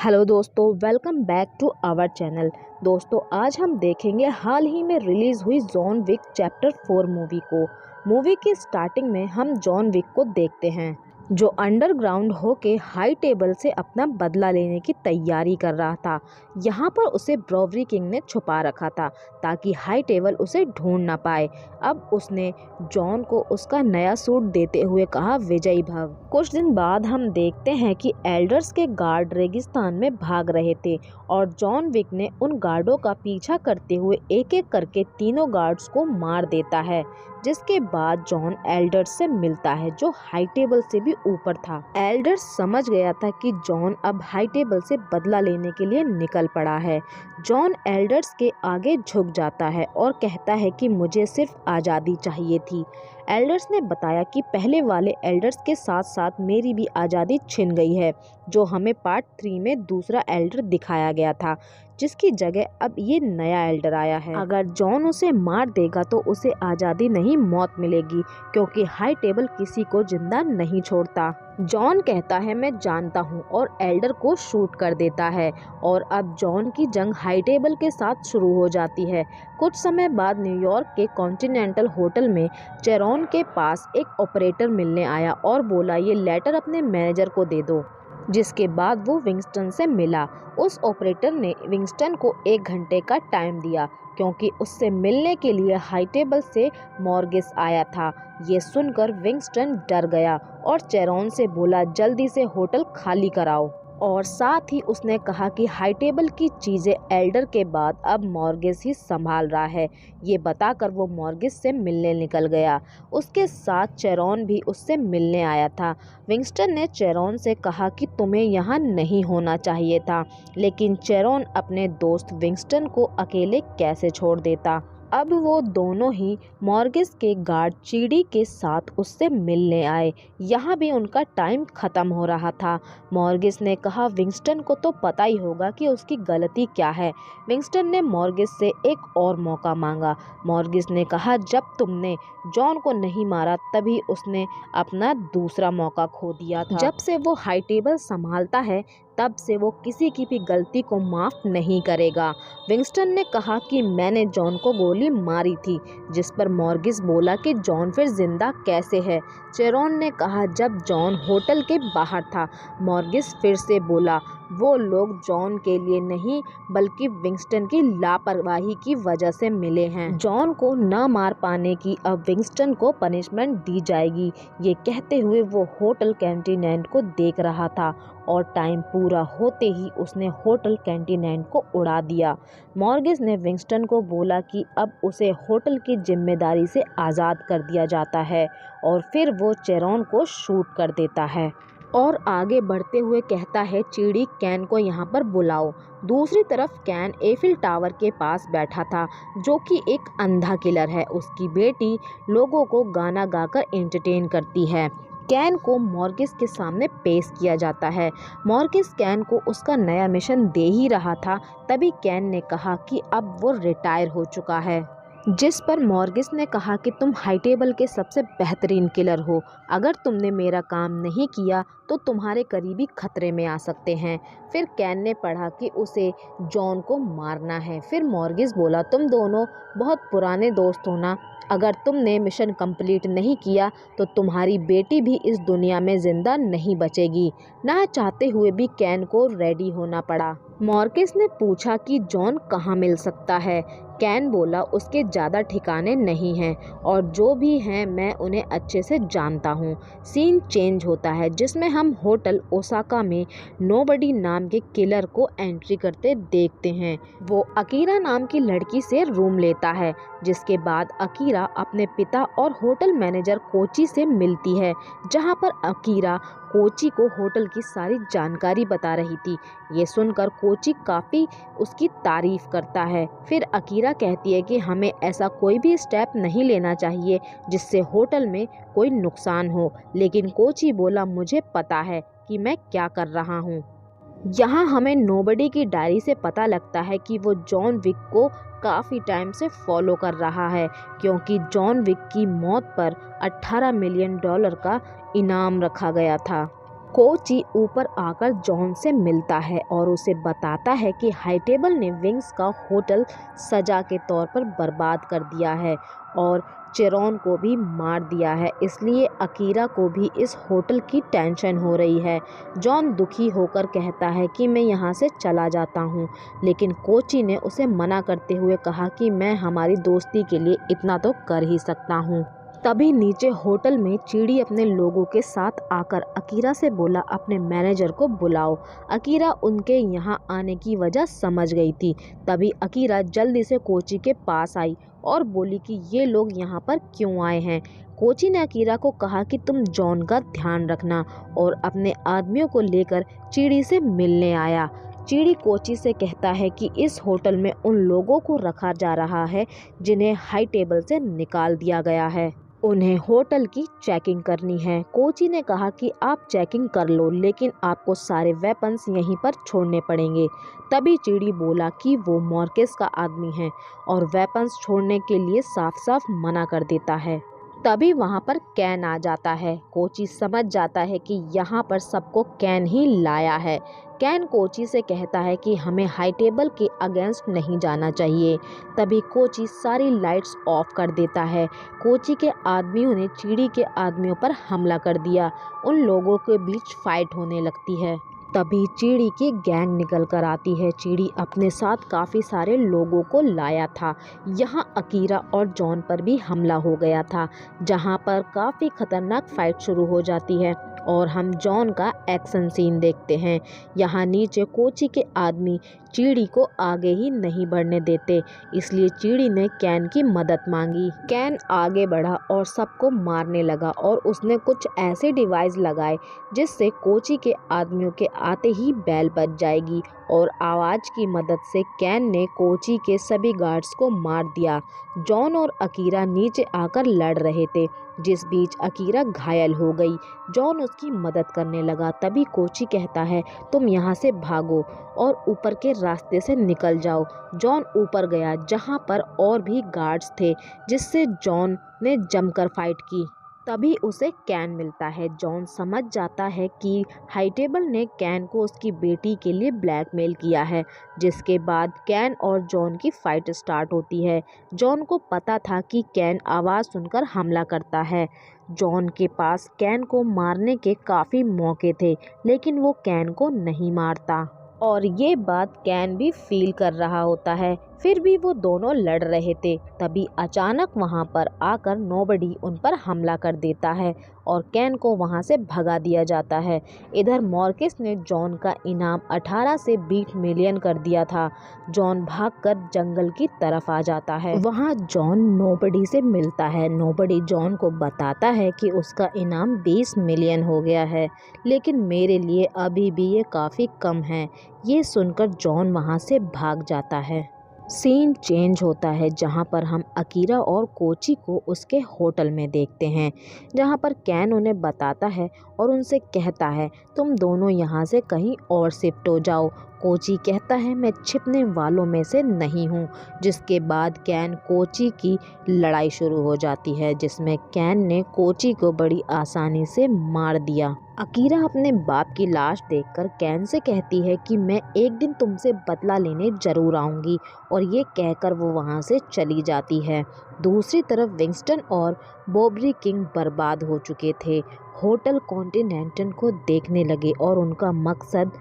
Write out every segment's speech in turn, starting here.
Hello दोस्तों, welcome back to our channel. दोस्तों, आज हम देखेंगे हाल ही में रिलीज़ हुई जॉन विक चैप्टर 4 मूवी को। मूवी की स्टार्टिंग में हम जॉन विक को देखते हैं जो अंडरग्राउंड होके हाई टेबल से अपना बदला लेने की तैयारी कर रहा था। यहाँ पर उसे ब्रोवरी किंग ने छुपा रखा था ताकि हाई टेबल उसे ढूंढ ना पाए। अब उसने जॉन को उसका नया सूट देते हुए कहा, विजयी भव। कुछ दिन बाद हम देखते हैं कि एल्डर्स के गार्ड रेगिस्तान में भाग रहे थे और जॉन विक ने उन गार्डों का पीछा करते हुए एक एक करके तीनों गार्ड्स को मार देता है, जिसके बाद जॉन एल्डर्स से मिलता है जो हाई टेबल से भी ऊपर था। एल्डर्स समझ गया था कि जॉन अब हाई टेबल से बदला लेने के लिए निकल पड़ा है। जॉन एल्डर्स के आगे झुक जाता है और कहता है कि मुझे सिर्फ आज़ादी चाहिए थी। एल्डर्स ने बताया कि पहले वाले एल्डर्स के साथ साथ मेरी भी आज़ादी छिन गई है, जो हमें पार्ट 3 में दूसरा एल्डर दिखाया गया था, जिसकी जगह अब ये नया एल्डर आया है। अगर जॉन उसे मार देगा तो उसे आज़ादी नहीं मौत मिलेगी, क्योंकि हाई टेबल किसी को जिंदा नहीं छोड़ता। जॉन कहता है मैं जानता हूँ और एल्डर को शूट कर देता है और अब जॉन की जंग हाई टेबल के साथ शुरू हो जाती है। कुछ समय बाद न्यूयॉर्क के कॉन्टिनेंटल होटल में चेरॉन के पास एक ऑपरेटर मिलने आया और बोला, ये लेटर अपने मैनेजर को दे दो। जिसके बाद वो विंगस्टन से मिला। उस ऑपरेटर ने विंगस्टन को 1 घंटे का टाइम दिया, क्योंकि उससे मिलने के लिए हाई टेबल से मॉर्गिस आया था। ये सुनकर विंगस्टन डर गया और चेरॉन से बोला, जल्दी से होटल खाली कराओ। और साथ ही उसने कहा कि हाई टेबल की चीज़ें एल्डर के बाद अब मॉर्गिस ही संभाल रहा है। ये बताकर वो मॉर्गिस से मिलने निकल गया। उसके साथ चेरॉन भी उससे मिलने आया था। विंगस्टन ने चेरॉन से कहा कि तुम्हें यहाँ नहीं होना चाहिए था, लेकिन चेरॉन अपने दोस्त विंगस्टन को अकेले कैसे छोड़ देता। अब वो दोनों ही मॉर्गिस के गार्ड चीड़ी के साथ उससे मिलने आए। यहाँ भी उनका टाइम ख़त्म हो रहा था। मॉर्गिस ने कहा, विंगस्टन को तो पता ही होगा कि उसकी गलती क्या है। विंगस्टन ने मॉर्गिस से एक और मौका मांगा। मॉर्गिस ने कहा, जब तुमने जॉन को नहीं मारा तभी उसने अपना दूसरा मौका खो दिया था। जब से वो हाई टेबल संभालता है तब से वो किसी की भी गलती को माफ़ नहीं करेगा। विंगस्टन ने कहा कि मैंने जॉन को गोली मारी थी, जिस पर मॉर्गिस बोला कि जॉन फिर जिंदा कैसे है। चेरॉन ने कहा, जब जॉन होटल के बाहर था। मॉर्गिस फिर से बोला, वो लोग जॉन के लिए नहीं बल्कि विंगस्टन की लापरवाही की वजह से मिले हैं। जॉन को न मार पाने की अब विंगस्टन को पनिशमेंट दी जाएगी। ये कहते हुए वो होटल कैंटिनेंट को देख रहा था और टाइम पूरा होते ही उसने होटल कैंटिनेंट को उड़ा दिया। मॉर्गिस ने विंगस्टन को बोला कि अब उसे होटल की जिम्मेदारी से आज़ाद कर दिया जाता है और फिर वो चेरॉन को शूट कर देता है और आगे बढ़ते हुए कहता है, चीड़ी कैन को यहाँ पर बुलाओ। दूसरी तरफ कैन एफिल टावर के पास बैठा था, जो कि एक अंधा किलर है। उसकी बेटी लोगों को गाना गाकर एंटरटेन करती है। कैन को मॉर्गिस के सामने पेश किया जाता है। मॉर्गिस कैन को उसका नया मिशन दे ही रहा था, तभी कैन ने कहा कि अब वो रिटायर हो चुका है। जिस पर मॉर्गिस ने कहा कि तुम हाई टेबल के सबसे बेहतरीन किलर हो। अगर तुमने मेरा काम नहीं किया तो तुम्हारे करीबी खतरे में आ सकते हैं। फिर कैन ने पढ़ा कि उसे जॉन को मारना है। फिर मॉर्गिस बोला, तुम दोनों बहुत पुराने दोस्त हो ना। अगर तुमने मिशन कंप्लीट नहीं किया तो तुम्हारी बेटी भी इस दुनिया में ज़िंदा नहीं बचेगी। ना चाहते हुए भी कैन को रेडी होना पड़ा। मॉर्गिस ने पूछा कि जॉन कहाँ मिल सकता है। कैन बोला, उसके ज़्यादा ठिकाने नहीं हैं और जो भी हैं मैं उन्हें अच्छे से जानता हूँ। सीन चेंज होता है, जिसमें हम होटल ओसाका में नोबडी नाम के किलर को एंट्री करते देखते हैं। वो अकीरा नाम की लड़की से रूम लेता है, जिसके बाद अकीरा अपने पिता और होटल मैनेजर कोची से मिलती है, जहाँ पर अकीरा कोची को होटल की सारी जानकारी बता रही थी। ये सुनकर कोची काफ़ी उसकी तारीफ करता है। फिर अकीरा कहती है कि हमें ऐसा कोई भी स्टेप नहीं लेना चाहिए जिससे होटल में कोई नुकसान हो, लेकिन कोची बोला, मुझे पता है कि मैं क्या कर रहा हूँ। यहाँ हमें नोबडी की डायरी से पता लगता है कि वो जॉन विक को काफ़ी टाइम से फॉलो कर रहा है, क्योंकि जॉन विक की मौत पर $18 मिलियन का इनाम रखा गया था। कोची ऊपर आकर जॉन से मिलता है और उसे बताता है कि हाईटेबल ने विंग्स का होटल सजा के तौर पर बर्बाद कर दिया है और चेरोन को भी मार दिया है, इसलिए अकीरा को भी इस होटल की टेंशन हो रही है। जॉन दुखी होकर कहता है कि मैं यहाँ से चला जाता हूँ, लेकिन कोची ने उसे मना करते हुए कहा कि मैं हमारी दोस्ती के लिए इतना तो कर ही सकता हूँ। तभी नीचे होटल में चीड़ी अपने लोगों के साथ आकर अकीरा से बोला, अपने मैनेजर को बुलाओ। अकीरा उनके यहाँ आने की वजह समझ गई थी। तभी अकीरा जल्दी से कोची के पास आई और बोली कि ये लोग यहाँ पर क्यों आए हैं। कोची ने अकीरा को कहा कि तुम जॉन का ध्यान रखना और अपने आदमियों को लेकर चीड़ी से मिलने आया। चीड़ी कोची से कहता है कि इस होटल में उन लोगों को रखा जा रहा है जिन्हें हाई टेबल से निकाल दिया गया है। उन्हें होटल की चेकिंग करनी है। कोची ने कहा कि आप चेकिंग कर लो, लेकिन आपको सारे वेपन्स यहीं पर छोड़ने पड़ेंगे। तभी चीड़ी बोला कि वो मॉर्किस का आदमी है और वेपन्स छोड़ने के लिए साफ साफ मना कर देता है। तभी वहाँ पर कैन आ जाता है। कोची समझ जाता है कि यहाँ पर सबको कैन ही लाया है। कैन कोची से कहता है कि हमें हाई टेबल के अगेंस्ट नहीं जाना चाहिए। तभी कोची सारी लाइट्स ऑफ कर देता है। कोची के आदमियों ने चीड़ी के आदमियों पर हमला कर दिया। उन लोगों के बीच फाइट होने लगती है। तभी चीड़ी की गैंग निकल कर आती है। चीड़ी अपने साथ काफ़ी सारे लोगों को लाया था। यहाँ अकीरा और जॉन पर भी हमला हो गया था, जहाँ पर काफ़ी खतरनाक फाइट शुरू हो जाती है और हम जॉन का एक्शन सीन देखते हैं। यहाँ नीचे कोची के आदमी चीड़ी को आगे ही नहीं बढ़ने देते, इसलिए चीड़ी ने कैन की मदद मांगी। कैन आगे बढ़ा और सबको मारने लगा और उसने कुछ ऐसे डिवाइस लगाए जिससे कोची के आदमियों के आते ही बेल बज जाएगी और आवाज़ की मदद से कैन ने कोची के सभी गार्ड्स को मार दिया। जॉन और अकीरा नीचे आकर लड़ रहे थे, जिस बीच अकीरा घायल हो गई। जॉन उसकी मदद करने लगा। तभी कोची कहता है, तुम यहाँ से भागो और ऊपर के रास्ते से निकल जाओ। जॉन ऊपर गया जहाँ पर और भी गार्ड्स थे, जिससे जॉन ने जमकर फाइट की। तभी उसे कैन मिलता है। जॉन समझ जाता है कि हाईटेबल ने कैन को उसकी बेटी के लिए ब्लैकमेल किया है, जिसके बाद कैन और जॉन की फाइट स्टार्ट होती है। जॉन को पता था कि कैन आवाज़ सुनकर हमला करता है। जॉन के पास कैन को मारने के काफ़ी मौके थे, लेकिन वो कैन को नहीं मारता और ये बात कैन भी फील कर रहा होता है। फिर भी वो दोनों लड़ रहे थे। तभी अचानक वहाँ पर आकर नोबडी उन पर हमला कर देता है और कैन को वहाँ से भगा दिया जाता है। इधर मॉर्किस ने जॉन का इनाम 18 से 20 मिलियन कर दिया था। जॉन भागकर जंगल की तरफ आ जाता है। वहाँ जॉन नोबडी से मिलता है। नोबडी जॉन को बताता है कि उसका इनाम 20 मिलियन हो गया है, लेकिन मेरे लिए अभी भी ये काफ़ी कम है। ये सुनकर जॉन वहाँ से भाग जाता है। सीन चेंज होता है, जहाँ पर हम अकीरा और कोची को उसके होटल में देखते हैं, जहाँ पर कैन उन्हें बताता है और उनसे कहता है, तुम दोनों यहाँ से कहीं और शिफ्ट हो जाओ। कोची कहता है, मैं छिपने वालों में से नहीं हूँ। जिसके बाद कैन कोची की लड़ाई शुरू हो जाती है, जिसमें कैन ने कोची को बड़ी आसानी से मार दिया। अकीरा अपने बाप की लाश देखकर कैन से कहती है कि मैं एक दिन तुमसे बदला लेने जरूर आऊँगी, और ये कहकर वो वहाँ से चली जाती है। दूसरी तरफ विंगस्टन और बॉबरी किंग बर्बाद हो चुके थे। होटल कॉन्टिनेंटल को देखने लगे और उनका मकसद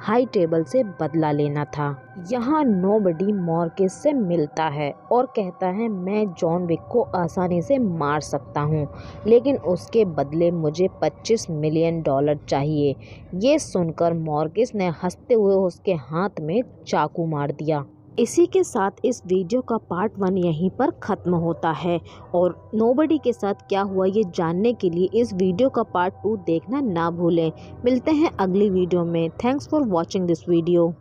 हाई टेबल से बदला लेना था। यहाँ नोबडी मॉर्किस से मिलता है और कहता है, मैं जॉन विक को आसानी से मार सकता हूँ, लेकिन उसके बदले मुझे $25 मिलियन चाहिए। ये सुनकर मॉर्किस ने हंसते हुए उसके हाथ में चाकू मार दिया। इसी के साथ इस वीडियो का पार्ट 1 यहीं पर ख़त्म होता है, और नोबडी के साथ क्या हुआ ये जानने के लिए इस वीडियो का पार्ट 2 देखना ना भूलें। मिलते हैं अगली वीडियो में। Thanks for watching this video.